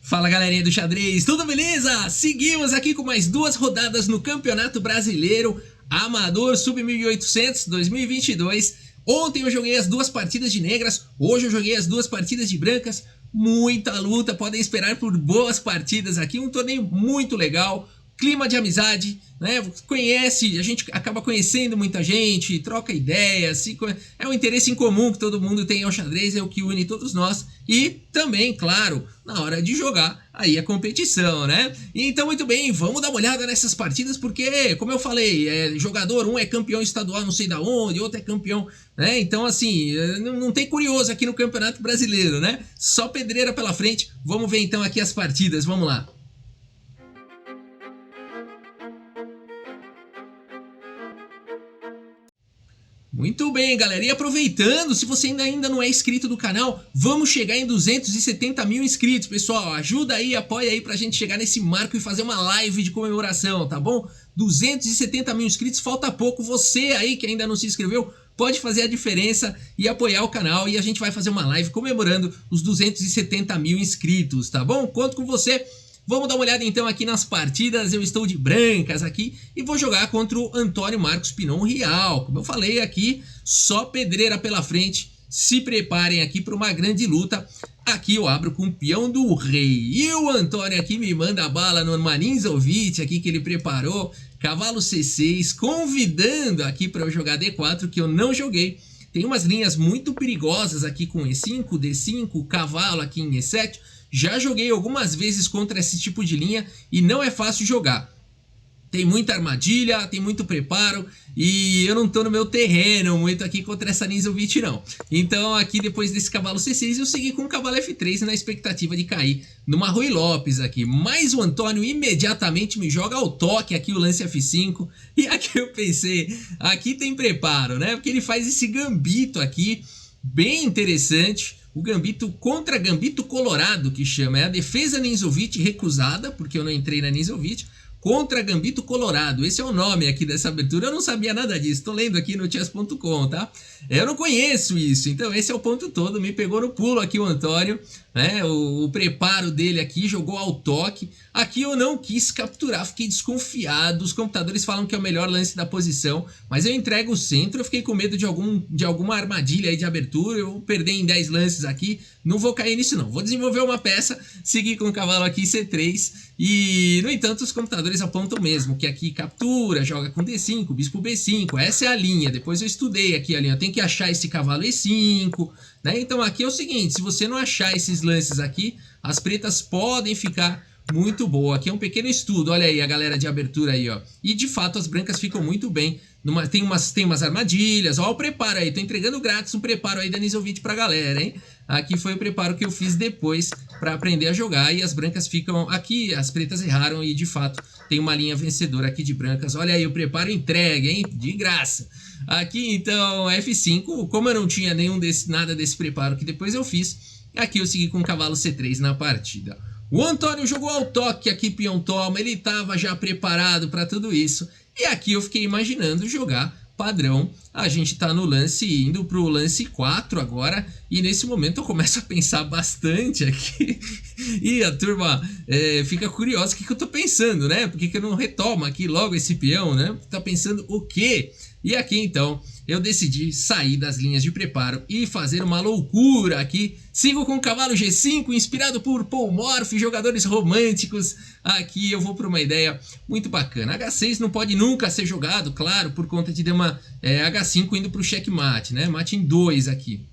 Fala galerinha do xadrez, tudo beleza? Seguimos aqui com mais duas rodadas no Campeonato Brasileiro Amador Sub-1800 2022. Ontem eu joguei as duas partidas de negras, hoje eu joguei as duas partidas de brancas. Muita luta, podem esperar por boas partidas aqui, um torneio muito legal, clima de amizade, né? A gente acaba conhecendo muita gente, troca ideias, é um interesse em comum que todo mundo tem ao xadrez, é o que une todos nós. E também, claro, na hora de jogar, aí a competição, né? Então, muito bem, vamos dar uma olhada nessas partidas, porque, como eu falei, jogador um é campeão estadual não sei da onde, outro é campeão, né? Então, assim, não tem curioso aqui no Campeonato Brasileiro, né? Só pedreira pela frente. Vamos ver então aqui as partidas, vamos lá. Muito bem, galera, e aproveitando, se você ainda não é inscrito no canal, vamos chegar em 270 mil inscritos, pessoal. Ajuda aí, apoia aí pra gente chegar nesse marco e fazer uma live de comemoração, tá bom? 270 mil inscritos, falta pouco. Você aí que ainda não se inscreveu, pode fazer a diferença e apoiar o canal, e a gente vai fazer uma live comemorando os 270 mil inscritos, tá bom? Conto com você. Vamos dar uma olhada então aqui nas partidas. Eu estou de brancas aqui e vou jogar contra o Antônio Marcos Pinon Rial. Como eu falei aqui, só pedreira pela frente. Se preparem aqui para uma grande luta. Aqui eu abro com o peão do rei. E o Antônio aqui me manda a bala no Maninzovic aqui que ele preparou. Cavalo C6, convidando aqui para eu jogar D4, que eu não joguei. Tem umas linhas muito perigosas aqui com E5, D5, cavalo aqui em E7. Já joguei algumas vezes contra esse tipo de linha e não é fácil jogar. Tem muita armadilha, tem muito preparo e eu não tô no meu terreno muito aqui contra essa Ninzovic não. Então aqui depois desse cavalo C6 eu segui com o cavalo F3 na expectativa de cair numa Ruy Lopes aqui. Mas o Antônio imediatamente me joga ao toque aqui o lance F5 e aqui eu pensei, aqui tem preparo, né? Porque ele faz esse gambito aqui, bem interessante. O gambito contra gambito colorado, que chama, é a defesa Ninzovic recusada, porque eu não entrei na Ninzovic, contra gambito colorado. Esse é o nome aqui dessa abertura, eu não sabia nada disso, tô lendo aqui no chess.com, tá? Eu não conheço isso, então esse é o ponto todo, me pegou no pulo aqui o Antônio, né? O preparo dele aqui, jogou ao toque. Aqui eu não quis capturar, fiquei desconfiado, os computadores falam que é o melhor lance da posição, mas eu entrego o centro, eu fiquei com medo de alguma armadilha aí de abertura, eu vou perder em 10 lances aqui, não vou cair nisso não, vou desenvolver uma peça, seguir com o cavalo aqui C3, e no entanto os computadores apontam mesmo, que aqui captura, joga com D5, bispo B5, essa é a linha, depois eu estudei aqui a linha, tem que achar esse cavalo E5, né? Então aqui é o seguinte, se você não achar esses lances aqui, as pretas podem ficar muito boa. Aqui é um pequeno estudo, olha aí a galera de abertura aí, ó. E de fato as brancas ficam muito bem. Tem umas armadilhas, ó o preparo aí, tô entregando grátis um preparo aí da Ninzovic pra galera, hein? Aqui foi o preparo que eu fiz depois pra aprender a jogar e as brancas ficam... Aqui as pretas erraram e de fato tem uma linha vencedora aqui de brancas. Olha aí o preparo entregue, hein? De graça. Aqui então F5, como eu não tinha nada desse preparo que depois eu fiz, aqui eu segui com o cavalo C3 na partida. O Antônio jogou ao toque aqui, peão toma, ele estava já preparado para tudo isso. E aqui eu fiquei imaginando jogar padrão. A gente tá no lance, indo pro lance 4 agora. E nesse momento eu começo a pensar bastante aqui. E a turma fica curiosa o que eu tô pensando, né? Por que eu não retomo aqui logo esse peão, né? Tá pensando o quê? E aqui então eu decidi sair das linhas de preparo e fazer uma loucura aqui. Sigo com o cavalo G5, inspirado por Paul Morphy, jogadores românticos. Aqui eu vou para uma ideia muito bacana. H6 não pode nunca ser jogado, claro, por conta de dama H5 indo para o checkmate, né? Mate em 2 aqui.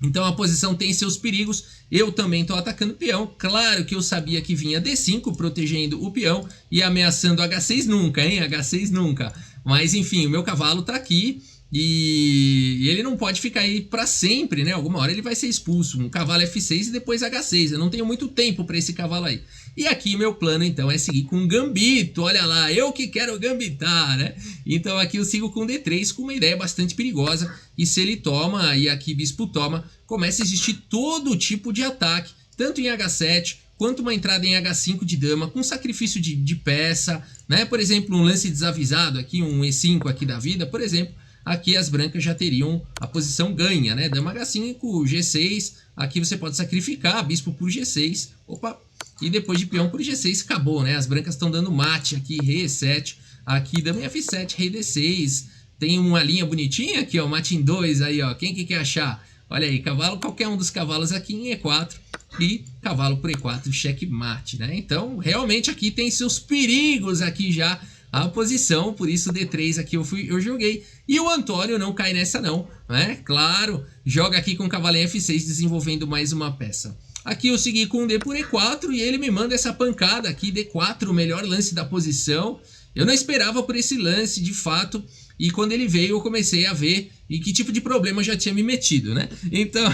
Então a posição tem seus perigos, eu também estou atacando o peão, claro que eu sabia que vinha D5 protegendo o peão e ameaçando H6 nunca, hein? H6 nunca. Mas enfim, o meu cavalo está aqui e ele não pode ficar aí para sempre, né? Alguma hora ele vai ser expulso. Um cavalo F6 e depois H6, eu não tenho muito tempo para esse cavalo aí. E aqui meu plano então é seguir com gambito, olha lá, eu que quero gambitar, né? Então aqui eu sigo com D3 com uma ideia bastante perigosa. E se ele toma e aqui bispo toma, começa a existir todo tipo de ataque, tanto em H7 quanto uma entrada em H5 de dama, com sacrifício de peça, né? Por exemplo, um lance desavisado aqui, um E5 aqui da vida, por exemplo. Aqui as brancas já teriam a posição ganha, né? Dama H5, G6, aqui você pode sacrificar, bispo por G6, opa, E depois de peão por G6 acabou, né? As brancas estão dando mate aqui, rei E7. Aqui dama em F7, rei D6. Tem uma linha bonitinha aqui, ó, mate em 2 aí, ó. Quem que quer achar? Olha aí, cavalo, qualquer um dos cavalos aqui em E4 e cavalo por E4, checkmate, né? Então, realmente aqui tem seus perigos aqui já a posição, por isso D3 aqui eu joguei. E o Antônio não cai nessa não, né? Claro, joga aqui com cavalo em F6, desenvolvendo mais uma peça. Aqui eu segui com D por E4 e ele me manda essa pancada aqui, D4, o melhor lance da posição. Eu não esperava por esse lance, de fato, e quando ele veio eu comecei a ver em que tipo de problema eu já tinha me metido, né? Então,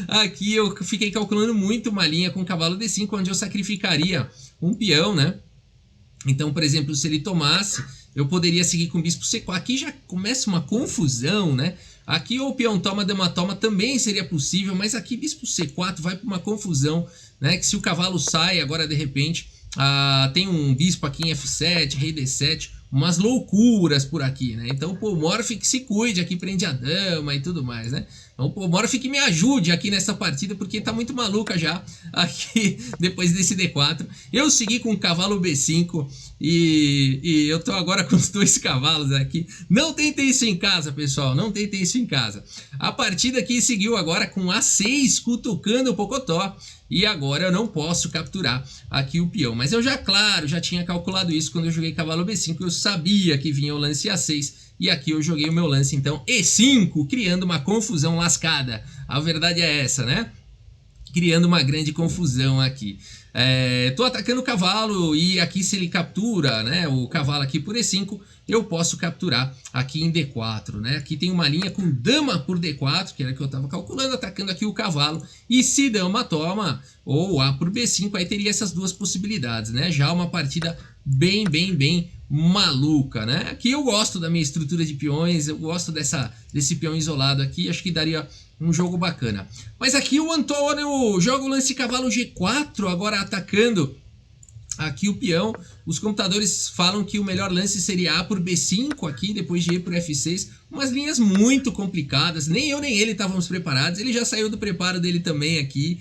aqui eu fiquei calculando muito uma linha com cavalo D5, onde eu sacrificaria um peão, né? Então, por exemplo, se ele tomasse, eu poderia seguir com bispo C4. Aqui já começa uma confusão, né? Aqui ou peão toma, dama toma também seria possível, mas aqui bispo C4 vai para uma confusão, né? Que se o cavalo sai agora de repente, tem um bispo aqui em F7, rei D7, umas loucuras por aqui, né? Então o Polmorph que se cuide aqui, prende a dama e tudo mais, né? Então o Polmorph que me ajude aqui nessa partida, porque tá muito maluca já aqui depois desse D4. Eu segui com o cavalo B5 e eu tô agora com os dois cavalos aqui. Não tentem isso em casa, pessoal, não tentem isso em casa. A partida aqui seguiu agora com A6, cutucando o Pocotó. E agora eu não posso capturar aqui o peão. Mas eu já, claro, já tinha calculado isso quando eu joguei cavalo B5. Eu sabia que vinha o lance A6. E aqui eu joguei o meu lance, então, E5, criando uma confusão lascada. A verdade é essa, né? Criando uma grande confusão aqui. Tô atacando o cavalo e aqui se ele captura, né, o cavalo aqui por E5, eu posso capturar aqui em D4, né? Aqui tem uma linha com dama por D4, que era que eu estava calculando, atacando aqui o cavalo. E se dama toma, ou A por B5, aí teria essas duas possibilidades, né? Já uma partida bem maluca, né? Aqui eu gosto da minha estrutura de peões, eu gosto desse peão isolado aqui, acho que daria um jogo bacana. Mas aqui o Antônio joga o lance cavalo G4, agora atacando aqui o peão. Os computadores falam que o melhor lance seria A por B5 aqui, depois de E por F6. Umas linhas muito complicadas, nem eu nem ele estávamos preparados. Ele já saiu do preparo dele também aqui,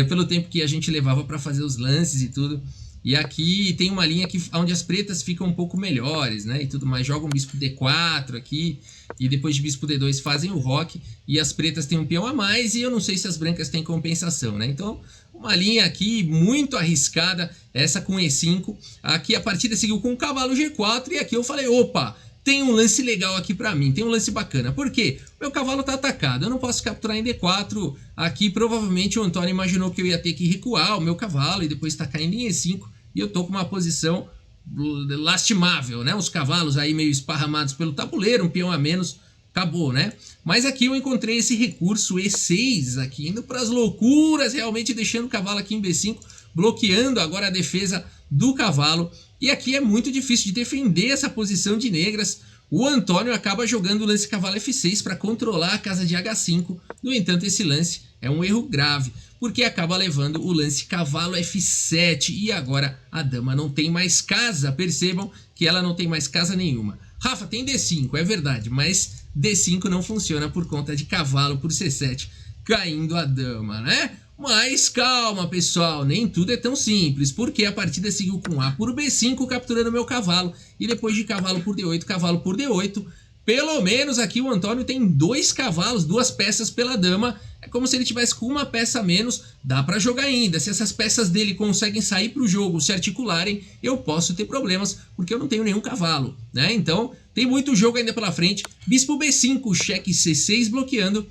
pelo tempo que a gente levava para fazer os lances e tudo. E aqui tem uma linha onde as pretas ficam um pouco melhores, né? E tudo mais. Jogam bispo D4 aqui. E depois de bispo D2 fazem o roque. E as pretas têm um peão a mais. E eu não sei se as brancas têm compensação, né? Então, uma linha aqui muito arriscada. Essa com E5. Aqui a partida seguiu com o cavalo G4. E aqui eu falei, opa, tem um lance legal aqui pra mim, tem um lance bacana. Por quê? Meu cavalo tá atacado, eu não posso capturar em D4. Aqui provavelmente o Antônio imaginou que eu ia ter que recuar o meu cavalo e depois tacar em E5. E eu tô com uma posição lastimável, né? Os cavalos aí meio esparramados pelo tabuleiro, um peão a menos, acabou, né? Mas aqui eu encontrei esse recurso E6 aqui, indo para as loucuras, realmente deixando o cavalo aqui em B5, bloqueando agora a defesa do cavalo. E aqui é muito difícil de defender essa posição de negras. O Antônio acaba jogando o lance cavalo F6 para controlar a casa de H5. No entanto, esse lance é um erro grave, porque acaba levando o lance cavalo F7 e agora a dama não tem mais casa. Percebam que ela não tem mais casa nenhuma. Rafa, tem D5, é verdade, mas D5 não funciona por conta de cavalo por C7 caindo a dama, né? Mas calma, pessoal, nem tudo é tão simples, porque a partida seguiu com A por B5, capturando meu cavalo, e depois de cavalo por D8, cavalo por D8, pelo menos aqui o Antônio tem dois cavalos, duas peças pela dama, é como se ele tivesse com uma peça a menos, dá pra jogar ainda. Se essas peças dele conseguem sair pro jogo, se articularem, eu posso ter problemas, porque eu não tenho nenhum cavalo, né? Então, tem muito jogo ainda pela frente. Bispo B5, cheque C6 bloqueando.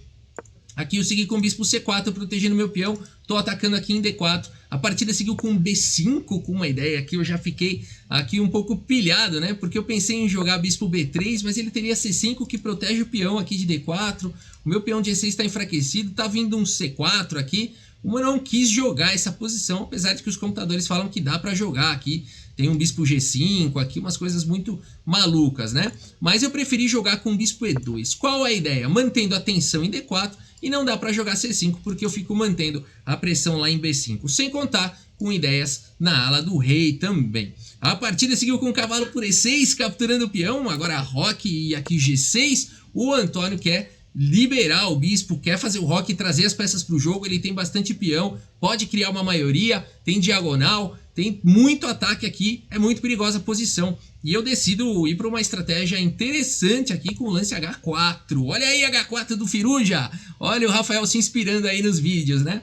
Aqui eu segui com bispo C4, protegendo meu peão. Tô atacando aqui em D4. A partida seguiu com B5, com uma ideia aqui. Eu já fiquei aqui um pouco pilhado, né? Porque eu pensei em jogar bispo B3, mas ele teria C5 que protege o peão aqui de D4. O meu peão de E6 está enfraquecido. Tá vindo um C4 aqui. Eu não quis jogar essa posição, apesar de que os computadores falam que dá para jogar aqui. Tem um bispo G5 aqui, umas coisas muito malucas, né? Mas eu preferi jogar com bispo E2. Qual a ideia? Mantendo a tensão em D4 e não dá para jogar C5 porque eu fico mantendo a pressão lá em B5. Sem contar com ideias na ala do rei também. A partida seguiu com o cavalo por E6, capturando o peão. Agora roque e aqui G6. O Antônio quer liberar o bispo, quer fazer o roque e trazer as peças para o jogo, ele tem bastante peão, pode criar uma maioria, tem diagonal, tem muito ataque aqui, é muito perigosa a posição. E eu decido ir para uma estratégia interessante aqui com o lance H4. Olha aí H4 do Firuja, olha o Rafael se inspirando aí nos vídeos, né?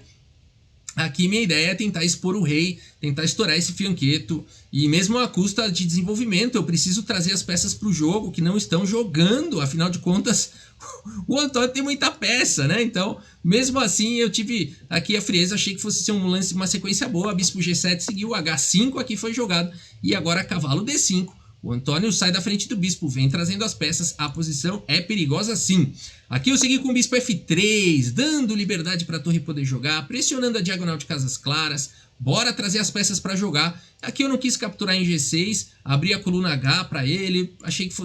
Aqui minha ideia é tentar expor o rei, tentar estourar esse fianqueto, e mesmo a custa de desenvolvimento eu preciso trazer as peças para o jogo que não estão jogando, afinal de contas o Antônio tem muita peça, né? Então mesmo assim eu tive aqui a frieza, achei que fosse ser um lance, uma sequência boa, bispo G7 seguiu, H5 aqui foi jogado, e agora cavalo D5. O Antônio sai da frente do bispo, vem trazendo as peças, a posição é perigosa sim. Aqui eu segui com o bispo F3, dando liberdade para a torre poder jogar, pressionando a diagonal de casas claras, bora trazer as peças para jogar. Aqui eu não quis capturar em G6, abri a coluna H para ele, achei que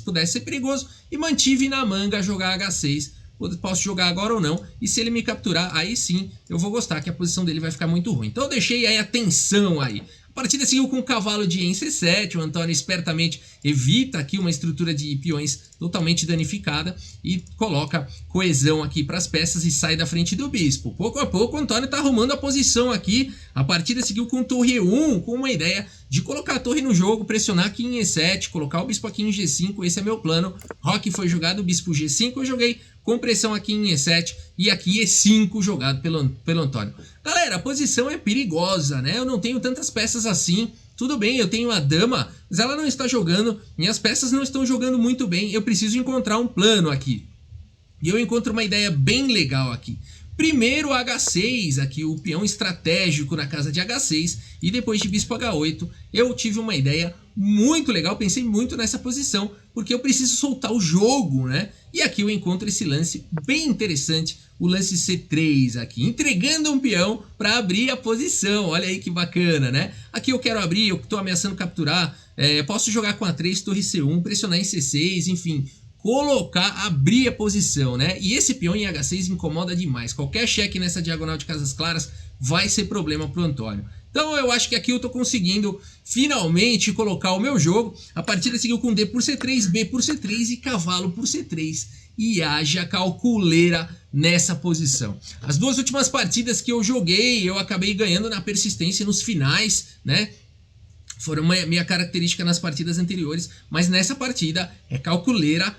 pudesse ser perigoso e mantive na manga jogar H6. Posso jogar agora ou não, e se ele me capturar, aí sim eu vou gostar, que a posição dele vai ficar muito ruim. Então eu deixei aí a tensão aí. A partida seguiu com o cavalo de C7, o Antônio espertamente evita aqui uma estrutura de peões totalmente danificada e coloca coesão aqui para as peças e sai da frente do bispo. Pouco a pouco o Antônio está arrumando a posição aqui, a partida seguiu com torre E1, com uma ideia de colocar a torre no jogo, pressionar aqui em E7, colocar o bispo aqui em G5, esse é meu plano. Roque foi jogado, bispo G5, eu joguei com pressão aqui em E7 e aqui E5 jogado pelo Antônio. Galera, a posição é perigosa, né? Eu não tenho tantas peças assim. Tudo bem, eu tenho a dama, mas ela não está jogando, minhas peças não estão jogando muito bem. Eu preciso encontrar um plano aqui. E eu encontro uma ideia bem legal aqui. Primeiro H6, aqui o peão estratégico na casa de H6, e depois de bispo H8, eu tive uma ideia muito legal, pensei muito nessa posição, porque eu preciso soltar o jogo, né? E aqui eu encontro esse lance bem interessante, o lance C3 aqui, entregando um peão para abrir a posição, olha aí que bacana, né? Aqui eu quero abrir, eu estou ameaçando capturar, posso jogar com A3, torre C1, pressionar em C6, enfim, colocar, abrir a posição, né? E esse peão em H6 incomoda demais. Qualquer cheque nessa diagonal de casas claras vai ser problema pro Antônio. Então eu acho que aqui eu tô conseguindo finalmente colocar o meu jogo. A partida seguiu com D por C3, B por C3 e cavalo por C3. E haja calculeira nessa posição. As duas últimas partidas que eu joguei, eu acabei ganhando na persistência nos finais, né? Foram minha característica nas partidas anteriores, mas nessa partida é calculeira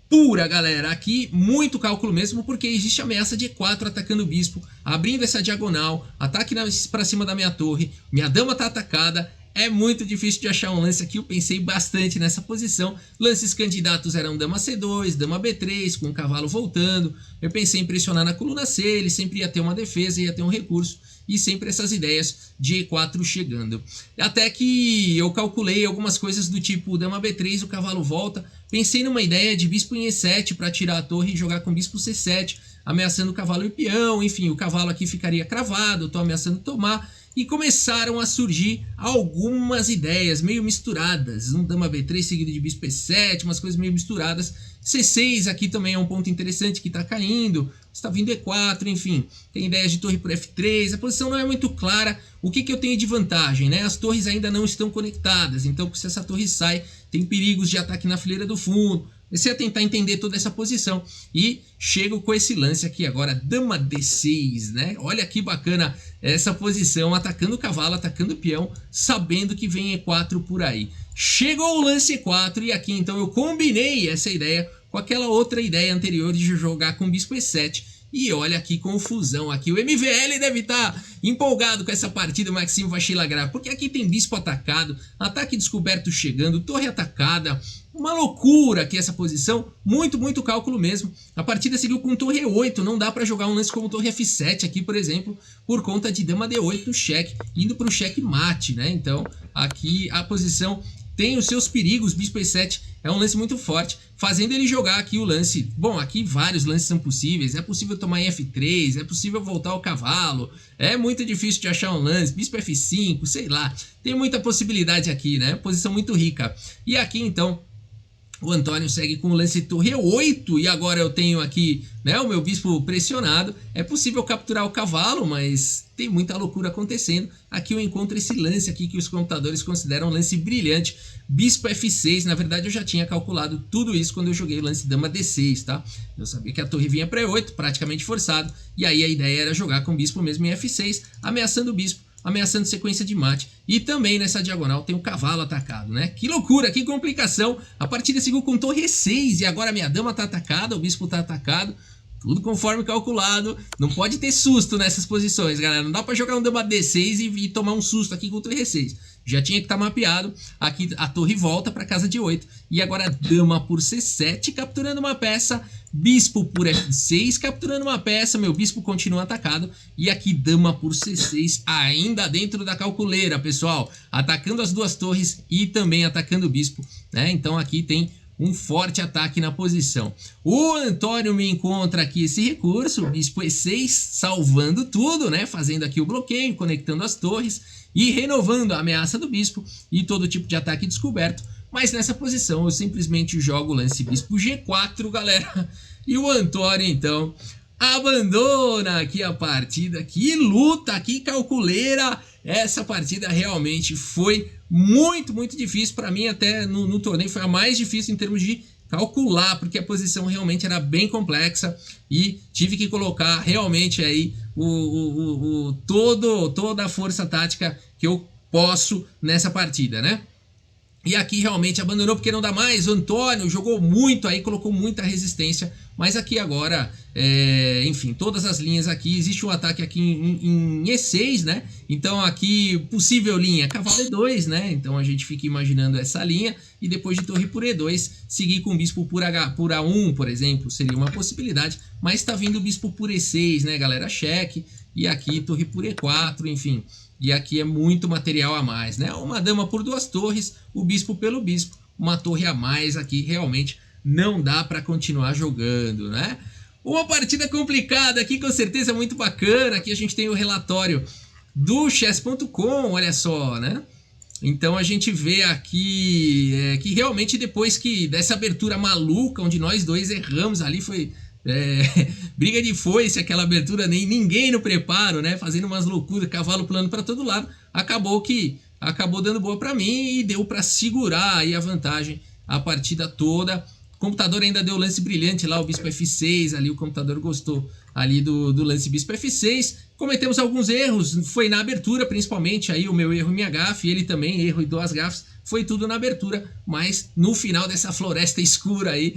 pura, galera. Aqui muito cálculo mesmo, porque existe ameaça de E4 atacando o bispo, abrindo essa diagonal, ataque para cima da minha torre, minha dama tá atacada. É muito difícil de achar um lance aqui, eu pensei bastante nessa posição. Lances candidatos eram dama C2, dama B3, com o cavalo voltando. Eu pensei em pressionar na coluna C, ele sempre ia ter uma defesa, ia ter um recurso. E sempre essas ideias de E4 chegando. Até que eu calculei algumas coisas do tipo dama B3, o cavalo volta. Pensei numa ideia de bispo em E7 para tirar a torre e jogar com bispo C7, ameaçando o cavalo e o peão. Enfim, o cavalo aqui ficaria cravado, estou ameaçando tomar. E começaram a surgir algumas ideias meio misturadas. Um dama B3 seguido de bispo E7, umas coisas meio misturadas. C6 aqui também é um ponto interessante que está caindo. Está vindo E4, enfim. Tem ideias de torre por F3. A posição não é muito clara. O que eu tenho de vantagem, né? As torres ainda não estão conectadas. Então, se essa torre sai, tem perigos de ataque na fileira do fundo. Comecei a tentar entender toda essa posição e chego com esse lance aqui agora, dama D6, né? Olha que bacana essa posição, atacando o cavalo, atacando o peão, sabendo que vem E4 por aí. Chegou o lance E4 e aqui então eu combinei essa ideia com aquela outra ideia anterior de jogar com bispo E7. E olha que confusão aqui, o MVL deve estar empolgado com essa partida, o Maxime Vachilagrave, porque aqui tem bispo atacado, ataque descoberto chegando, torre atacada, uma loucura aqui essa posição, muito cálculo mesmo. A partida seguiu com torre E8, não dá para jogar um lance como torre F7 aqui, por exemplo, por conta de dama D8 no cheque, indo para o cheque mate, né? Então aqui a posição tem os seus perigos, bispo E7 é um lance muito forte, fazendo ele jogar aqui o lance. Bom, aqui vários lances são possíveis, é possível tomar em F3, é possível voltar o cavalo, é muito difícil de achar um lance, bispo F5, sei lá, tem muita possibilidade aqui, né? Posição muito rica. E aqui então O Antônio segue com o lance torre 8 e agora eu tenho aqui, né, o meu bispo pressionado. É possível capturar o cavalo, mas tem muita loucura acontecendo. Aqui eu encontro esse lance aqui que os computadores consideram um lance brilhante. Bispo F6, na verdade eu já tinha calculado tudo isso quando eu joguei o lance dama D6, tá? Eu sabia que a torre vinha para E8, praticamente forçado. E aí a ideia era jogar com o bispo mesmo em F6, ameaçando o bispo, ameaçando sequência de mate. E também nessa diagonal tem o cavalo atacado, né? Que loucura, que complicação. A partida seguiu com torre 6 e agora a minha dama tá atacada, o bispo tá atacado. Tudo conforme calculado. Não pode ter susto nessas posições, galera. Não dá pra jogar um dama D6 e tomar um susto aqui com torre 6. Já tinha que estar mapeado. Aqui a torre volta para casa de 8. E agora dama por C7, capturando uma peça. Bispo por F6, capturando uma peça. Meu bispo continua atacado. E aqui dama por C6, ainda dentro da calculeira, pessoal. Atacando as duas torres e também atacando o bispo, né? Então aqui tem um forte ataque na posição. O Antônio me encontra aqui esse recurso, bispo E6, salvando tudo, né? Fazendo aqui o bloqueio, conectando as torres e renovando a ameaça do bispo e todo tipo de ataque descoberto. Mas nessa posição eu simplesmente jogo o lance bispo G4, galera. E o Antônio, então, abandona aqui a partida. Que luta, que calculeira. Essa partida realmente foi muito difícil. Para mim, até no torneio, foi a mais difícil em termos de calcular, porque a posição realmente era bem complexa e tive que colocar realmente aí toda a força tática que eu posso nessa partida, né? E aqui realmente abandonou porque não dá mais. O Antônio jogou muito aí, colocou muita resistência. Mas aqui agora, enfim, todas as linhas aqui. Existe um ataque aqui em E6, né? Então aqui, possível linha, cavalo E2, né? Então a gente fica imaginando essa linha. E depois de torre por E2, seguir com bispo por A1, por exemplo, seria uma possibilidade. Mas tá vindo bispo por E6, né, galera? Cheque. E aqui torre por E4, enfim. E aqui é muito material a mais, né? Uma dama por duas torres, o bispo pelo bispo, uma torre a mais aqui, realmente não dá para continuar jogando, né? Uma partida complicada aqui, com certeza muito bacana. Aqui a gente tem o relatório do chess.com, olha só, né? Então a gente vê aqui que realmente depois dessa abertura maluca, onde nós dois erramos ali, foi... briga de foice, aquela abertura, nem ninguém no preparo, né? Fazendo umas loucuras, cavalo pulando para todo lado. Acabou dando boa para mim e deu para segurar aí a vantagem a partida toda. O computador ainda deu lance brilhante lá, o bispo F6, ali o computador gostou ali do lance bispo F6. Cometemos alguns erros, foi na abertura principalmente, aí o meu erro e minha gafe, ele também, erro e duas gafes, foi tudo na abertura, mas no final dessa floresta escura aí,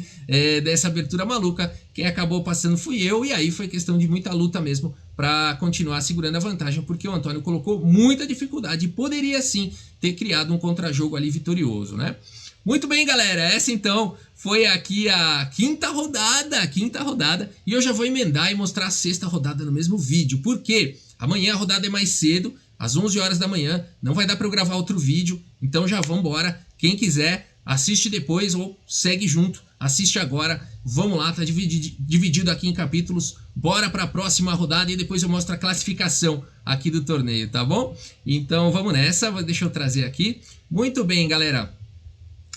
dessa abertura maluca, quem acabou passando fui eu, e aí foi questão de muita luta mesmo para continuar segurando a vantagem, porque o Antônio colocou muita dificuldade e poderia sim ter criado um contra-jogo ali vitorioso, né? Muito bem, galera, essa então foi aqui a quinta rodada, e eu já vou emendar e mostrar a sexta rodada no mesmo vídeo, porque amanhã a rodada é mais cedo, às 11 horas da manhã, não vai dar para eu gravar outro vídeo, então já vamos embora. Quem quiser, assiste depois ou segue junto, assiste agora, vamos lá, tá dividido aqui em capítulos, bora para a próxima rodada e depois eu mostro a classificação aqui do torneio, tá bom? Então vamos nessa, deixa eu trazer aqui. Muito bem, galera,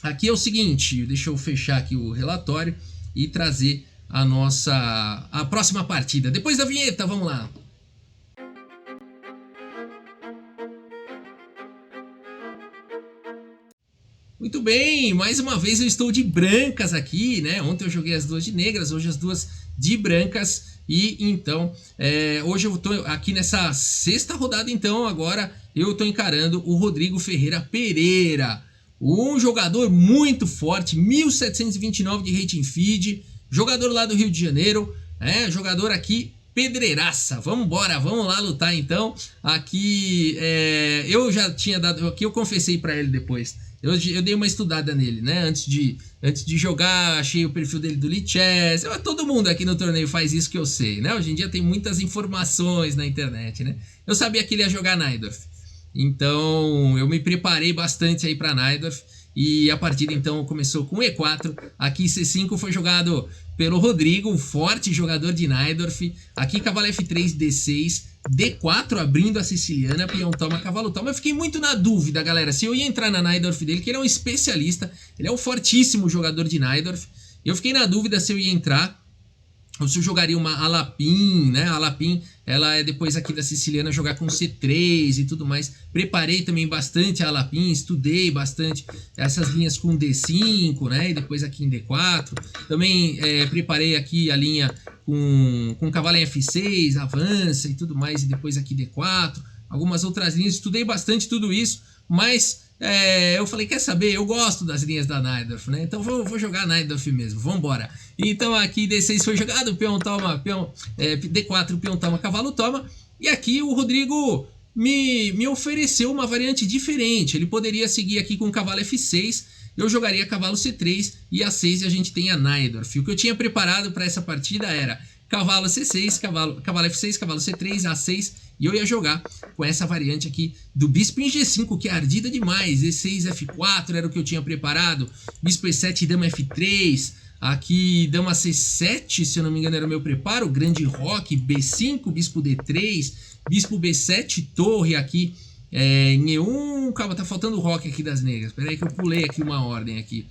aqui é o seguinte, deixa eu fechar aqui o relatório e trazer a próxima partida. Depois da vinheta, vamos lá. Muito bem, mais uma vez eu estou de brancas aqui, né? Ontem eu joguei as duas de negras, hoje as duas de brancas. E então, hoje eu estou aqui nessa sexta rodada, então agora eu estou encarando o Rodrigo Ferreira Pereira. Um jogador muito forte, 1729 de rating feed, jogador lá do Rio de Janeiro, jogador aqui pedreiraça. Vamos embora, vamos lá lutar então. Aqui eu já tinha dado, aqui eu confessei para ele depois. Eu dei uma estudada nele, né? Antes de jogar, achei o perfil dele do Lichess. Todo mundo aqui no torneio faz isso que eu sei, né? Hoje em dia tem muitas informações na internet, né? Eu sabia que ele ia jogar Najdorf. Então eu me preparei bastante aí para Najdorf. E a partida então começou com E4. Aqui C5 foi jogado pelo Rodrigo, um forte jogador de Najdorf. Aqui cavalo F3, D6. D4 abrindo a siciliana, peão toma, cavalo toma. Eu fiquei muito na dúvida, galera, se eu ia entrar na Najdorf dele, que ele é um especialista, ele é um fortíssimo jogador de Najdorf. Eu fiquei na dúvida se eu ia entrar ou se eu jogaria uma Alapin, né? A Alapin, ela é depois aqui da siciliana jogar com C3 e tudo mais. Preparei também bastante a Alapin, estudei bastante essas linhas com D5, né? E depois aqui em D4. Também preparei aqui a linha com cavalo em F6, avança e tudo mais. E depois aqui D4. Algumas outras linhas, estudei bastante tudo isso, mas... eu falei, quer saber, eu gosto das linhas da Najdorf, né? Então vou jogar Najdorf mesmo, vambora. Então aqui D6 foi jogado, peão toma, D4, peão toma, cavalo toma. E aqui o Rodrigo me ofereceu uma variante diferente. Ele poderia seguir aqui com cavalo F6, eu jogaria cavalo C3 e A6 e a gente tem a Najdorf. O que eu tinha preparado para essa partida era cavalo C6, cavalo F6, cavalo C3, A6... E eu ia jogar com essa variante aqui do bispo em G5, que é ardida demais. E6, F4 era o que eu tinha preparado. Bispo E7, dama F3. Aqui, dama C7, se eu não me engano, era o meu preparo. Grande roque, B5, bispo D3. Bispo B7, torre aqui em E1. Calma, tá faltando o roque aqui das negras. Espera aí que eu pulei aqui uma ordem aqui.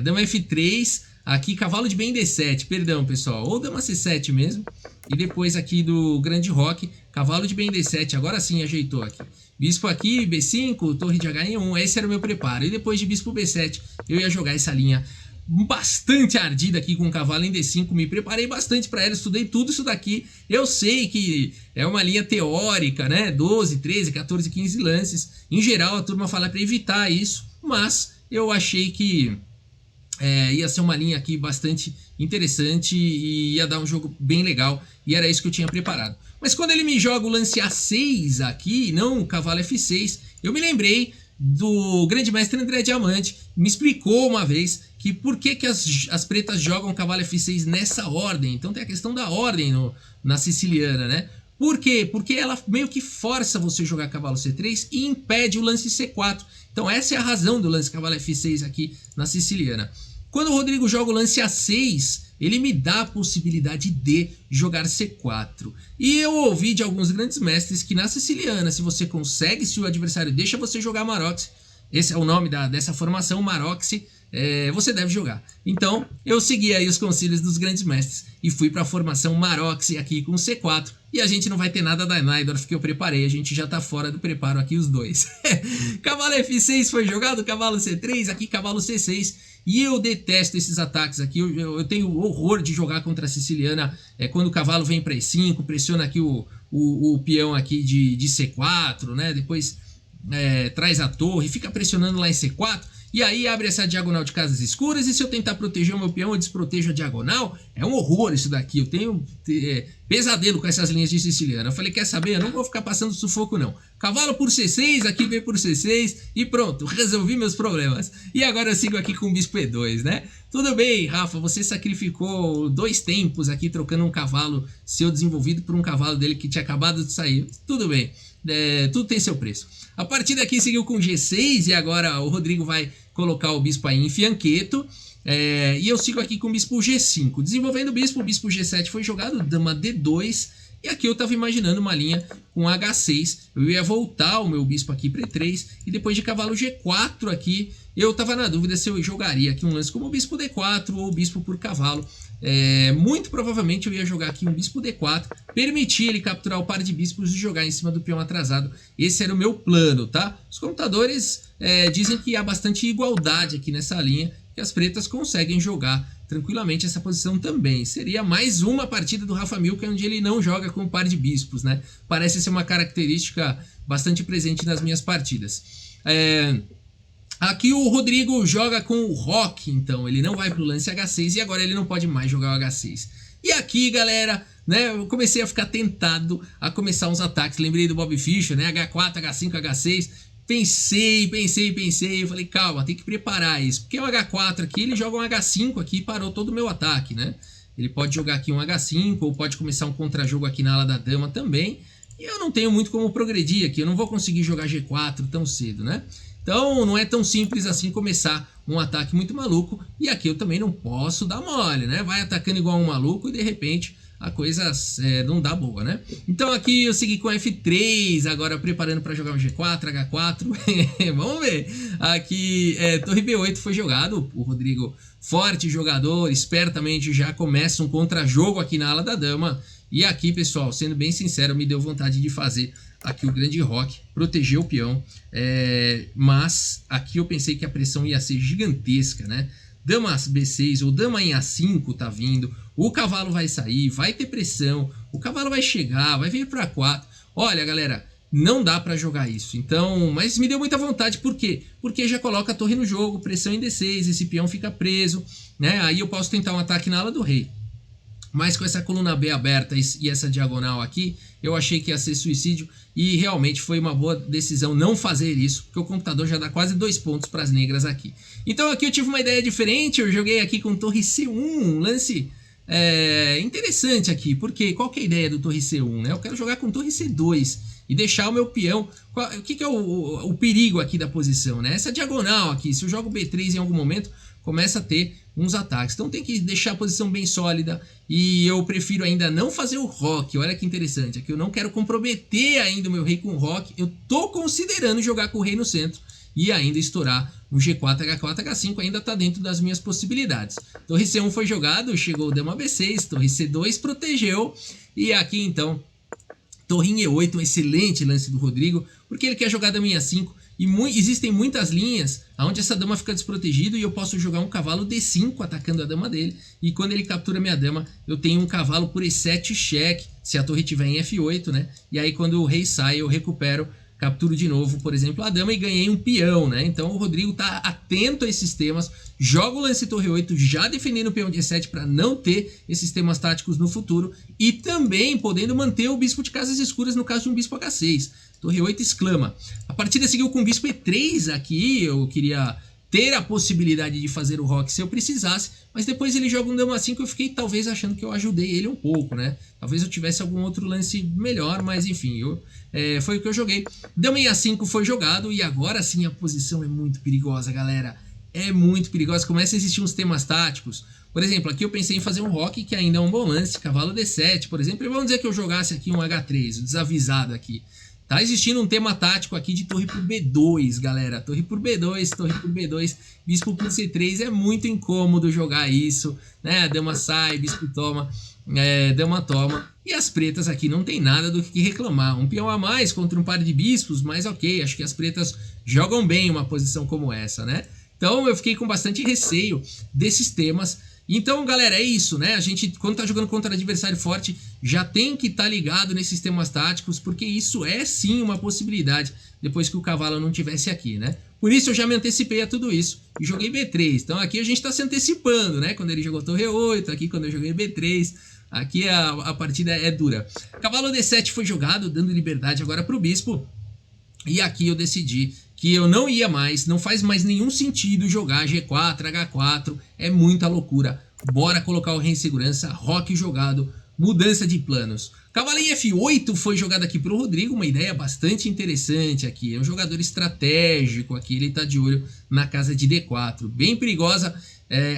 Dama F3. Aqui, cavalo de bem D7, perdão, pessoal. Ou dama C7 mesmo. E depois aqui do grande roque, cavalo de bem D7, agora sim ajeitou aqui. Bispo aqui, B5, torre de H em 1, esse era o meu preparo. E depois de bispo B7, eu ia jogar essa linha bastante ardida aqui com cavalo em D5. Me preparei bastante para ela, estudei tudo isso daqui. Eu sei que é uma linha teórica, né? 12, 13, 14, 15 lances. Em geral, a turma fala para evitar isso, mas eu achei que... ia ser uma linha aqui bastante interessante e ia dar um jogo bem legal, e era isso que eu tinha preparado. Mas quando ele me joga o lance A6 aqui, não o cavalo F6, eu me lembrei do grande mestre André Diamante, me explicou uma vez que por que as pretas jogam cavalo F6 nessa ordem. Então tem a questão da ordem na siciliana, né? Por quê? Porque ela meio que força você jogar cavalo C3 e impede o lance C4. Então essa é a razão do lance cavalo F6 aqui na siciliana. Quando o Rodrigo joga o lance A6, ele me dá a possibilidade de jogar C4. E eu ouvi de alguns grandes mestres que na siciliana, se você consegue, se o adversário deixa você jogar Maroczy, esse é o nome dessa formação, Maroczy, você deve jogar. Então eu segui aí os conselhos dos grandes mestres e fui para a formação Maroczy aqui com C4. E a gente não vai ter nada da Najdorf que eu preparei, a gente já tá fora do preparo aqui os dois. Cavalo F6 foi jogado, cavalo C3, aqui cavalo C6. E eu detesto esses ataques aqui, eu tenho horror de jogar contra a siciliana quando o cavalo vem para E5, pressiona aqui o peão aqui de C4, né? Depois traz a torre, fica pressionando lá em C4. E aí abre essa diagonal de casas escuras, e se eu tentar proteger o meu peão, eu desprotejo a diagonal. É um horror isso daqui, eu tenho pesadelo com essas linhas de siciliana. Eu falei, quer saber, eu não vou ficar passando sufoco não. Cavalo por C6, aqui vem por C6, e pronto, resolvi meus problemas. E agora eu sigo aqui com o bispo E2, né? Tudo bem, Rafa, você sacrificou 2 tempos aqui, trocando um cavalo seu desenvolvido por um cavalo dele que tinha acabado de sair. Tudo bem, tudo tem seu preço. A partida aqui seguiu com G6, e agora o Rodrigo vai colocar o bispo aí em fianqueto. E eu sigo aqui com o bispo G5. Desenvolvendo o bispo G7 foi jogado, dama D2. E aqui eu estava imaginando uma linha com H6. Eu ia voltar o meu bispo aqui para E3. E depois de cavalo G4 aqui, eu estava na dúvida se eu jogaria aqui um lance como o bispo D4 ou o bispo por cavalo. Muito provavelmente eu ia jogar aqui um bispo D4, permitir ele capturar o par de bispos e jogar em cima do peão atrasado. Esse era o meu plano, tá? Os computadores dizem que há bastante igualdade aqui nessa linha, que as pretas conseguem jogar tranquilamente essa posição também. Seria mais uma partida do Rafa Milk onde ele não joga com o par de bispos, né? Parece ser uma característica bastante presente nas minhas partidas. Aqui o Rodrigo joga com o roque, então ele não vai pro lance H6 e agora ele não pode mais jogar o H6. E aqui, galera, né, eu comecei a ficar tentado a começar uns ataques. Lembrei do Bob Fischer, né, H4, H5, H6. Pensei, eu falei, calma, tem que preparar isso. Porque o H4 aqui, ele joga um H5 aqui e parou todo o meu ataque, né? Ele pode jogar aqui um H5 ou pode começar um contra-jogo aqui na ala da dama também. E eu não tenho muito como progredir aqui, eu não vou conseguir jogar G4 tão cedo, né? Então não é tão simples assim começar um ataque muito maluco. E aqui eu também não posso dar mole, né? Vai atacando igual um maluco e de repente a coisa não dá boa, né? Então aqui eu segui com F3, agora preparando para jogar um G4, H4. Vamos ver. Aqui torre B8 foi jogado, o Rodrigo, forte jogador, espertamente já começa um contra-jogo aqui na ala da dama. E aqui, pessoal, sendo bem sincero, me deu vontade de fazer aqui o grande roque, proteger o peão, mas aqui eu pensei que a pressão ia ser gigantesca, né? Dama B6 ou dama em A5 tá vindo, o cavalo vai sair, vai ter pressão, o cavalo vai chegar, vai vir para A4. Olha, galera, não dá para jogar isso. Então, mas me deu muita vontade, por quê? Porque já coloca a torre no jogo, pressão em D6, esse peão fica preso, né? Aí eu posso tentar um ataque na ala do rei. Mas com essa coluna B aberta e essa diagonal aqui, eu achei que ia ser suicídio e realmente foi uma boa decisão não fazer isso, porque o computador já dá quase 2 pontos para as negras aqui. Então aqui eu tive uma ideia diferente, eu joguei aqui com torre C1, um lance interessante aqui, porque qual que é a ideia do torre C1, né? Eu quero jogar com torre C2 e deixar o meu peão... O que é o perigo aqui da posição, né? Essa diagonal aqui, se eu jogo B3 em algum momento, começa a ter uns ataques. Então tem que deixar a posição bem sólida e eu prefiro ainda não fazer o roque. Olha que interessante, aqui eu não quero comprometer ainda o meu rei com o roque. Eu tô considerando jogar com o rei no centro e ainda estourar um G4, H4, H5, ainda tá dentro das minhas possibilidades. Torre C1 foi jogado, chegou dama B6, torre C2 protegeu e aqui então torre em E8, um excelente lance do Rodrigo, porque ele quer jogar dama em A5. E existem muitas linhas onde essa dama fica desprotegida e eu posso jogar um cavalo D5 atacando a dama dele. E quando ele captura minha dama, eu tenho um cavalo por E7 cheque, se a torre estiver em F8, né? E aí quando o rei sai, eu recupero, capturo de novo, por exemplo, a dama e ganhei um peão, né? Então o Rodrigo tá atento a esses temas, joga o lance torre 8, já defendendo o peão de E7 para não ter esses temas táticos no futuro e também podendo manter o bispo de casas escuras no caso de um bispo H6. Torre 8 exclama. A partida seguiu com o bispo E3 aqui, eu queria ter a possibilidade de fazer o roque se eu precisasse, mas depois ele joga um dama 5 eu fiquei talvez achando que eu ajudei ele um pouco, né? Talvez eu tivesse algum outro lance melhor, mas enfim, foi o que eu joguei. Dama em A5 foi jogado e agora sim a posição é muito perigosa, galera. É muito perigosa, começa a existir uns temas táticos. Por exemplo, aqui eu pensei em fazer um roque que ainda é um bom lance, cavalo D7, por exemplo, e vamos dizer que eu jogasse aqui um H3, desavisado aqui. Tá existindo um tema tático aqui de torre por B2, galera. Torre por B2, bispo por C3. É muito incômodo jogar isso, né? Dama sai, bispo toma, dama toma. E as pretas aqui não tem nada do que reclamar. Um peão a mais contra um par de bispos, mas ok. Acho que as pretas jogam bem uma posição como essa, né? Então eu fiquei com bastante receio desses temas. Então, galera, é isso, né? A gente, quando tá jogando contra adversário forte, já tem que estar ligado nesses temas táticos, porque isso é sim uma possibilidade depois que o cavalo não tivesse aqui, né? Por isso eu já me antecipei a tudo isso e joguei B3. Então aqui a gente tá se antecipando, né? Quando ele jogou torre 8, aqui quando eu joguei B3, aqui a partida é dura. Cavalo D7 foi jogado, dando liberdade agora pro bispo. E aqui eu decidi que eu não ia mais, não faz mais nenhum sentido jogar G4, H4, é muita loucura. Bora colocar o rei em segurança, roque jogado, mudança de planos. Cavalinho F8 foi jogado aqui pro Rodrigo, uma ideia bastante interessante aqui. É um jogador estratégico aqui, ele tá de olho na casa de D4. Bem perigosa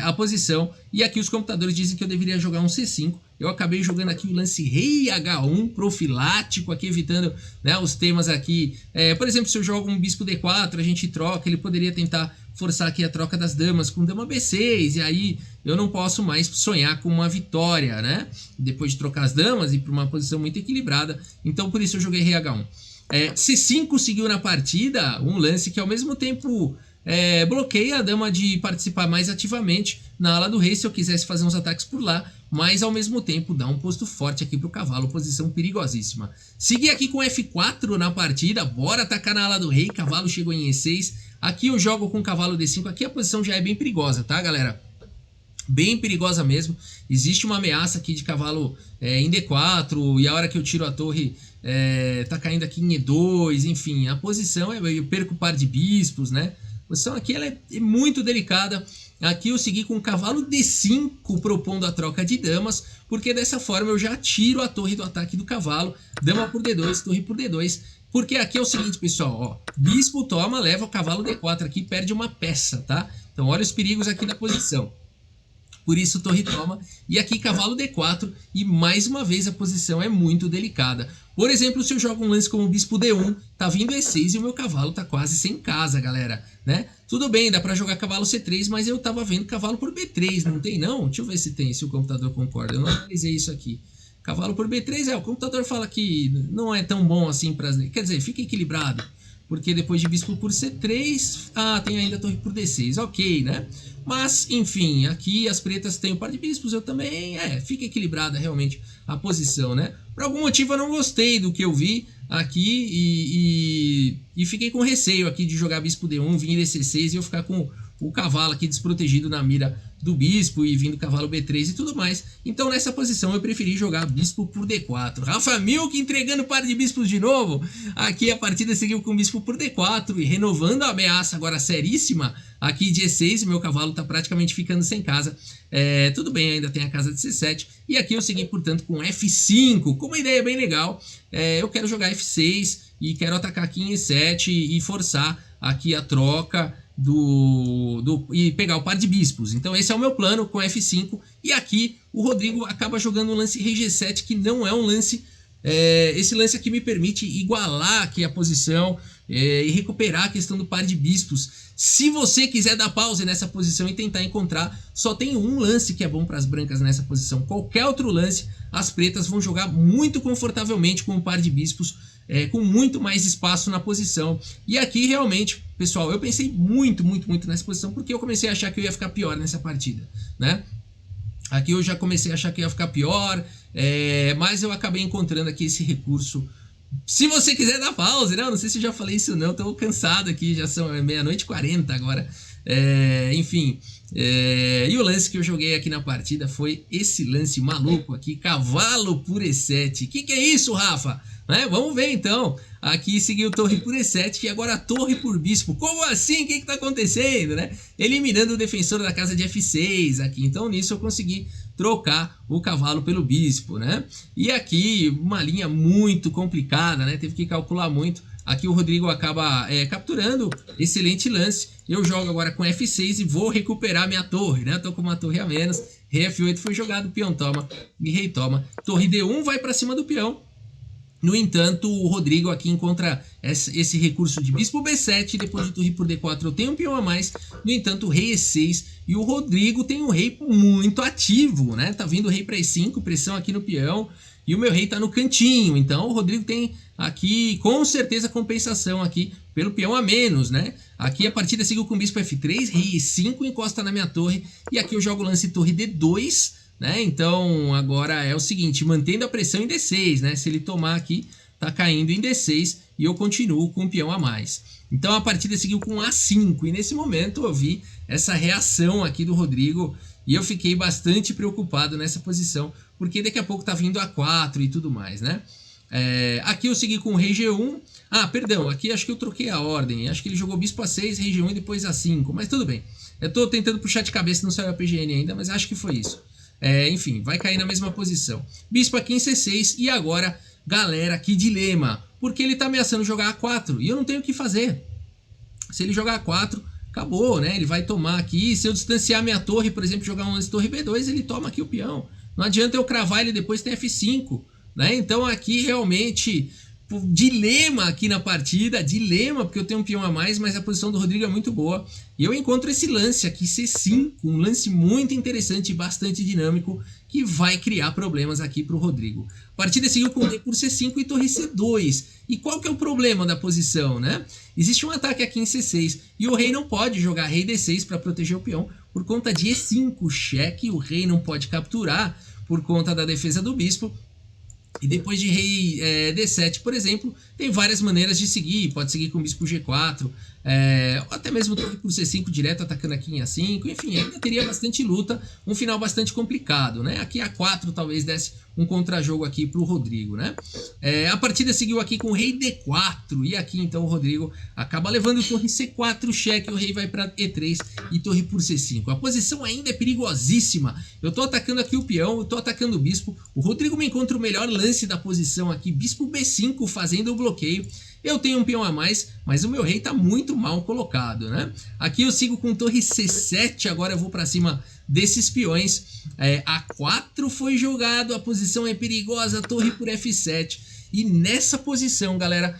a posição. E aqui os computadores dizem que eu deveria jogar um C5. Eu acabei jogando aqui o lance rei H1 profilático, aqui evitando, né, os temas aqui. Por exemplo, se eu jogo um bispo D4, a gente troca, ele poderia tentar forçar aqui a troca das damas com dama B6, e aí eu não posso mais sonhar com uma vitória, né? Depois de trocar as damas e para uma posição muito equilibrada, então por isso eu joguei rei H1. C5 seguiu na partida, um lance que ao mesmo tempo bloqueia a dama de participar mais ativamente na ala do rei se eu quisesse fazer uns ataques por lá, mas ao mesmo tempo dá um posto forte aqui pro cavalo, posição perigosíssima. Segui aqui com F4 na partida, bora atacar na ala do rei, cavalo chegou em E6, aqui eu jogo com cavalo D5, aqui a posição já é bem perigosa, tá, galera? Bem perigosa mesmo, existe uma ameaça aqui de cavalo em D4, e a hora que eu tiro a torre tá caindo aqui em E2, enfim, a posição eu perco o par de bispos, né? A posição aqui ela é muito delicada. Aqui eu segui com o cavalo D5 propondo a troca de damas, porque dessa forma eu já tiro a torre do ataque do cavalo, dama por D2, torre por D2, porque aqui é o seguinte, pessoal, ó, bispo toma, leva o cavalo D4 aqui, perde uma peça, tá? Então olha os perigos aqui da posição. Por isso torre toma, e aqui cavalo D4, e mais uma vez a posição é muito delicada. Por exemplo, se eu jogo um lance como bispo D1, tá vindo E6 e o meu cavalo tá quase sem casa, galera, né? Tudo bem, dá pra jogar cavalo C3, mas eu tava vendo cavalo por B3, não tem não? Deixa eu ver se tem, se o computador concorda, eu não analisei isso aqui. Cavalo por B3, o computador fala que não é tão bom assim pra... Quer dizer, fica equilibrado, porque depois de bispo por C3, tem ainda torre por D6, ok, né? Mas, enfim, aqui as pretas têm o par de bispos, eu também, fica equilibrada realmente a posição, né? Por algum motivo eu não gostei do que eu vi aqui e fiquei com receio aqui de jogar bispo D1, vir DC6 e eu ficar com o cavalo aqui desprotegido na mira do bispo e vindo cavalo B3 e tudo mais. Então nessa posição eu preferi jogar bispo por D4. Rafa Milk entregando par de bispos de novo. Aqui a partida seguiu com bispo por D4 e renovando a ameaça agora seríssima aqui de E6. Meu cavalo tá praticamente ficando sem casa. Tudo bem, ainda tem a casa de C7. E aqui eu segui, portanto, com F5, com uma ideia bem legal. Eu quero jogar F6 e quero atacar aqui em E7 e forçar aqui a troca e pegar o par de bispos. Então esse é o meu plano com F5. E aqui o Rodrigo acaba jogando um lance rei G7, que não é um lance... esse lance aqui me permite igualar aqui a posição e recuperar a questão do par de bispos. Se você quiser dar pause nessa posição e tentar encontrar, só tem um lance que é bom para as brancas nessa posição. Qualquer outro lance, as pretas vão jogar muito confortavelmente com o par de bispos, com muito mais espaço na posição. E aqui realmente, pessoal, eu pensei muito nessa posição, porque eu comecei a achar que eu ia ficar pior nessa partida, né? Aqui eu já comecei a achar que ia ficar pior, mas eu acabei encontrando aqui esse recurso. Se você quiser dar pause, né? Eu não sei se eu já falei isso não, tô cansado aqui, já são meia-noite e 40 agora. Enfim, e o lance que eu joguei aqui na partida foi esse lance maluco aqui, cavalo por E7. Que é isso, Rafa? Vamos ver então. Aqui seguiu torre por E7 e agora torre por bispo. Como assim? O que tá acontecendo, né? Eliminando o defensor da casa de F6 aqui. Então nisso eu consegui trocar o cavalo pelo bispo, né? E aqui uma linha muito complicada, né? Teve que calcular muito. Aqui o Rodrigo acaba capturando. Excelente lance. Eu jogo agora com F6 e vou recuperar minha torre, né? Tô com uma torre a menos. Rei F8 foi jogado, peão toma e rei toma. Torre D1 vai para cima do peão. No entanto, o Rodrigo aqui encontra esse recurso de bispo B7, depois de torre por D4 eu tenho um peão a mais. No entanto, rei E6 e o Rodrigo tem um rei muito ativo, né? Tá vindo o rei para E5, pressão aqui no peão e o meu rei tá no cantinho. Então o Rodrigo tem aqui com certeza compensação aqui pelo peão a menos, né? Aqui a partida seguiu com bispo F3, rei E5 encosta na minha torre e aqui eu jogo o lance torre D2, né? Então agora é o seguinte, mantendo a pressão em D6, né? Se ele tomar aqui, tá caindo em D6 e eu continuo com o peão a mais. Então a partida seguiu com A5 e nesse momento eu vi essa reação aqui do Rodrigo e eu fiquei bastante preocupado nessa posição, porque daqui a pouco tá vindo A4 e tudo mais, né? Aqui eu segui com o rei G1. Perdão, aqui acho que eu troquei a ordem. Acho que ele jogou bispo A6, rei G1 e depois A5, mas tudo bem. Eu tô tentando puxar de cabeça, não saiu a PGN ainda, mas acho que foi isso. Enfim, vai cair na mesma posição. Bispo aqui em C6 e agora, galera, que dilema. Porque ele tá ameaçando jogar A4 e eu não tenho o que fazer. Se ele jogar A4, acabou, né? Ele vai tomar aqui. Se eu distanciar minha torre, por exemplo, jogar um lance torre B2, ele toma aqui o peão. Não adianta eu cravar ele depois tem F5, né? Então aqui realmente... dilema aqui na partida, dilema porque eu tenho um peão a mais, mas a posição do Rodrigo é muito boa. E eu encontro esse lance aqui, C5, um lance muito interessante e bastante dinâmico, que vai criar problemas aqui para o Rodrigo. A partida seguiu com D por C5 e torre C2. E qual que é o problema da posição, né? Existe um ataque aqui em C6 e o rei não pode jogar rei D6 para proteger o peão por conta de E5, cheque, o rei não pode capturar por conta da defesa do bispo. E depois de rei D7, por exemplo, tem várias maneiras de seguir. Pode seguir com bispo G4, ou até mesmo torre por C5 direto atacando aqui em A5. Enfim, ainda teria bastante luta, um final bastante complicado, né? Aqui A4 talvez desse um contra-jogo aqui para o Rodrigo, né? A partida seguiu aqui com rei D4 e aqui então o Rodrigo acaba levando torre C4, cheque, o rei vai para E3 e torre por C5. A posição ainda é perigosíssima. Eu tô atacando aqui o peão, eu tô atacando o bispo. O Rodrigo me encontra o melhor lance da posição aqui, bispo B5 fazendo o bloqueio. Eu tenho um peão a mais, mas o meu rei tá muito mal colocado, né? Aqui eu sigo com torre C7, agora eu vou para cima desses peões. A4 foi jogado, a posição é perigosa, torre por F7. E nessa posição, galera,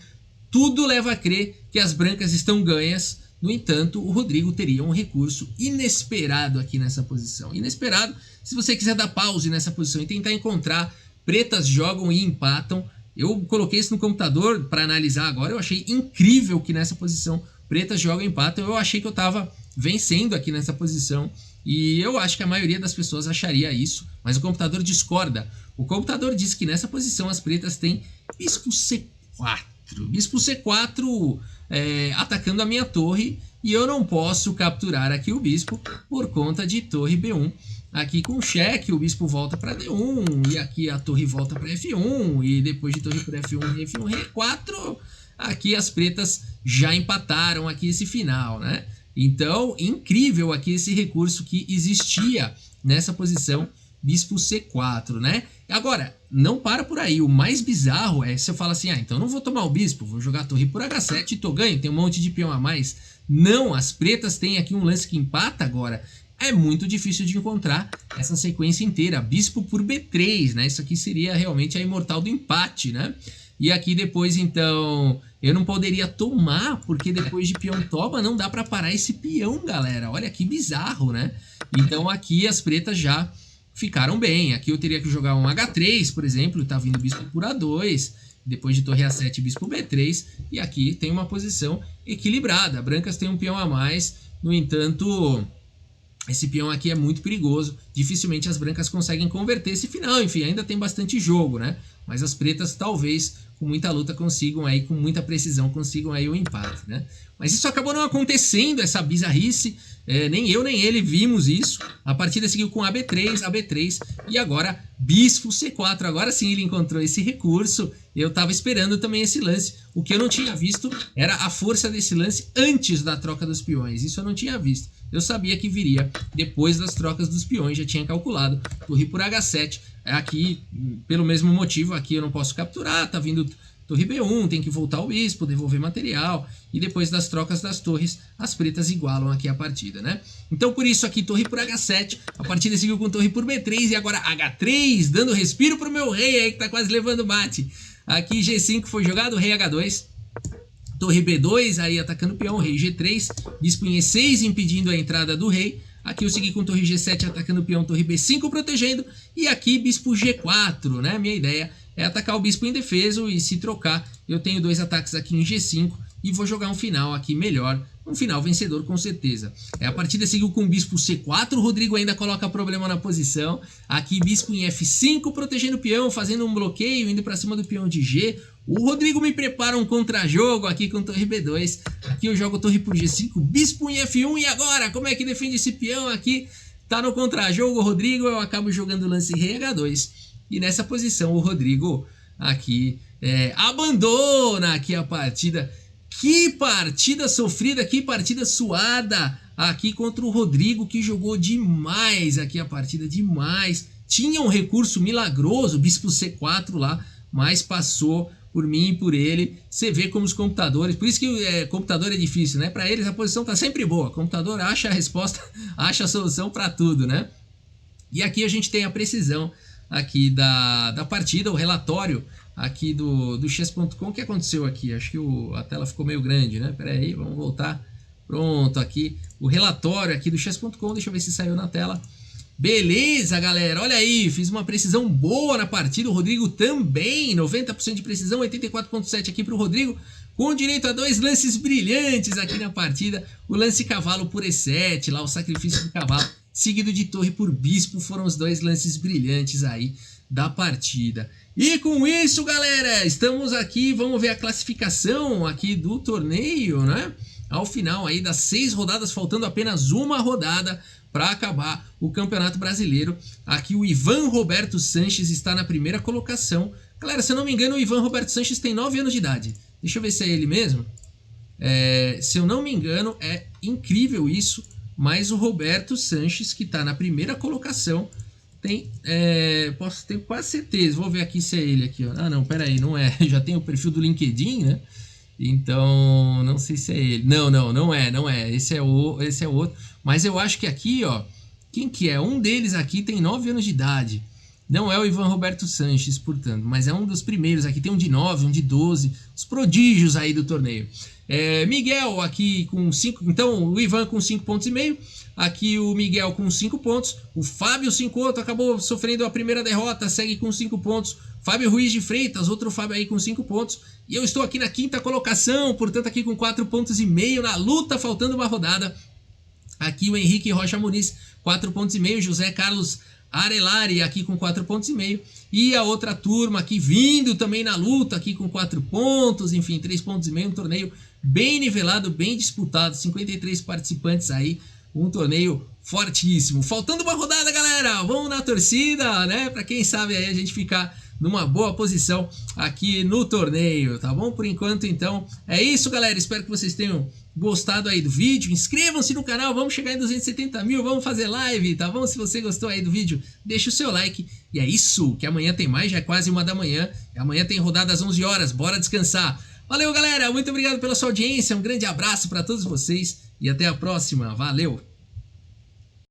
tudo leva a crer que as brancas estão ganhas. No entanto, o Rodrigo teria um recurso inesperado aqui nessa posição. Inesperado, se você quiser dar pause nessa posição e tentar encontrar, pretas jogam e empatam. Eu coloquei isso no computador para analisar agora, eu achei incrível que nessa posição pretas jogam e empatam. Eu achei que eu estava vencendo aqui nessa posição e eu acho que a maioria das pessoas acharia isso, mas o computador discorda. O computador diz que nessa posição as pretas têm bispo C4. Bispo C4 atacando a minha torre e eu não posso capturar aqui o bispo por conta de torre B1. Aqui com cheque o bispo volta para D1 e aqui a torre volta para F1 e depois de torre para F1 e F1 rei 4, aqui as pretas já empataram aqui esse final, né? Então, incrível aqui esse recurso que existia nessa posição bispo C4, né? Agora, não para por aí, o mais bizarro é se eu falar assim, então não vou tomar o bispo, vou jogar a torre por H7 e tô ganho, tem um monte de peão a mais. Não, as pretas têm aqui um lance que empata agora. É muito difícil de encontrar essa sequência inteira, bispo por B3, né? Isso aqui seria realmente a imortal do empate, né? E aqui depois, então, eu não poderia tomar, porque depois de peão toma não dá para parar esse peão, galera. Olha que bizarro, né? Então aqui as pretas já ficaram bem. Aqui eu teria que jogar um H3, por exemplo, tá vindo bispo por A2, depois de torre A7, bispo B3, e aqui tem uma posição equilibrada. Brancas têm um peão a mais, no entanto, esse peão aqui é muito perigoso, dificilmente as brancas conseguem converter esse final, enfim, ainda tem bastante jogo, né? Mas as pretas talvez com muita luta consigam aí, com muita precisão, consigam aí o empate, né? Mas isso acabou não acontecendo, essa bizarrice, nem eu nem ele vimos isso. A partida seguiu com AB3, AB3 e agora bispo C4. Agora sim ele encontrou esse recurso. Eu estava esperando também esse lance. O que eu não tinha visto era a força desse lance antes da troca dos peões. Isso eu não tinha visto. Eu sabia que viria depois das trocas dos peões, já tinha calculado. Torre por H7, aqui pelo mesmo motivo, aqui eu não posso capturar, tá vindo torre B1, tem que voltar o bispo, devolver material, e depois das trocas das torres, as pretas igualam aqui a partida, né? Então por isso aqui torre por H7, a partida seguiu com torre por B3 e agora H3, dando respiro pro meu rei aí que tá quase levando bate. Aqui G5 foi jogado, rei H2, torre B2, aí atacando o peão, rei G3, bispo em E6 impedindo a entrada do rei. Aqui eu segui com torre G7 atacando o peão, torre B5 protegendo, e aqui bispo G4, né? Minha ideia é atacar o bispo indefeso e se trocar, eu tenho dois ataques aqui em G5 e vou jogar um final aqui melhor, um final vencedor com certeza. A partida seguiu com bispo C4, o Rodrigo ainda coloca problema na posição, aqui bispo em F5 protegendo o peão, fazendo um bloqueio, indo para cima do peão de G. O Rodrigo me prepara um contra-jogo aqui com torre B2, aqui eu jogo torre por G5, bispo em F1 e agora, como é que defende esse peão aqui? Tá no contra-jogo o Rodrigo, eu acabo jogando o lance rei H2. E nessa posição o Rodrigo aqui abandona aqui a partida. Que partida sofrida, que partida suada aqui contra o Rodrigo, que jogou demais aqui a partida, demais. Tinha um recurso milagroso, bispo C4 lá, mas passou por mim e por ele. Você vê como os computadores, por isso que computador é difícil, né? Para eles a posição tá sempre boa, o computador acha a resposta, acha a solução para tudo, né? E aqui a gente tem a precisão aqui da partida, o relatório aqui do chess.com. O que aconteceu aqui? Acho que a tela ficou meio grande, né? Pera aí, vamos voltar. Pronto, aqui o relatório aqui do chess.com, deixa eu ver se saiu na tela. Beleza, galera, olha aí, fiz uma precisão boa na partida, o Rodrigo também, 90% de precisão, 84,7 aqui para o Rodrigo, com direito a dois lances brilhantes aqui na partida, o lance cavalo por E7, lá o sacrifício do cavalo, seguido de torre por bispo, foram os dois lances brilhantes aí da partida. E com isso, galera, estamos aqui, vamos ver a classificação aqui do torneio, né? Ao final aí das 6 rodadas, faltando apenas uma rodada para acabar o Campeonato Brasileiro. Aqui o Ivan Roberto Sanches está na primeira colocação. Galera, se eu não me engano, o Ivan Roberto Sanches tem 9 anos de idade. Deixa eu ver se é ele mesmo. Se eu não me engano, é incrível isso. Mas o Roberto Sanches, que está na primeira colocação, posso ter quase certeza. Vou ver aqui se é ele aqui, ó. Ah, não, pera aí, não é. Já tem o perfil do LinkedIn, né? Então, não sei se é ele. Não é. Esse é o outro. Mas eu acho que aqui, ó, Quem que é? Um deles aqui tem 9 anos de idade. Não é o Ivan Roberto Sanches, portanto, mas é um dos primeiros. Aqui tem um de 9, um de 12, os prodígios aí do torneio. Miguel aqui com 5, então o Ivan com 5,5 pontos. Aqui o Miguel com 5 pontos. O Fábio Cincoto acabou sofrendo a primeira derrota, segue com 5 pontos. Fábio Ruiz de Freitas, outro Fábio aí com 5 pontos. E eu estou aqui na 5ª colocação, portanto aqui com 4,5 pontos na luta, faltando uma rodada. Aqui o Henrique Rocha Muniz, 4,5 pontos. José Carlos Arelari aqui com 4,5 pontos. E a outra turma aqui vindo também na luta, aqui com 4 pontos. Enfim, 3,5 pontos. Um torneio bem nivelado, bem disputado. 53 participantes aí. Um torneio fortíssimo. Faltando uma rodada, galera. Vamos na torcida, né? Pra quem sabe aí a gente ficar numa boa posição aqui no torneio, tá bom? Por enquanto, então, é isso, galera. Espero que vocês tenham gostado aí do vídeo. Inscrevam-se no canal, vamos chegar em 270 mil, vamos fazer live, tá bom? Se você gostou aí do vídeo, deixa o seu like. E é isso, que amanhã tem mais, já é quase 1 da manhã. E amanhã tem rodada às 11 horas, bora descansar. Valeu, galera, muito obrigado pela sua audiência, um grande abraço para todos vocês e até a próxima. Valeu!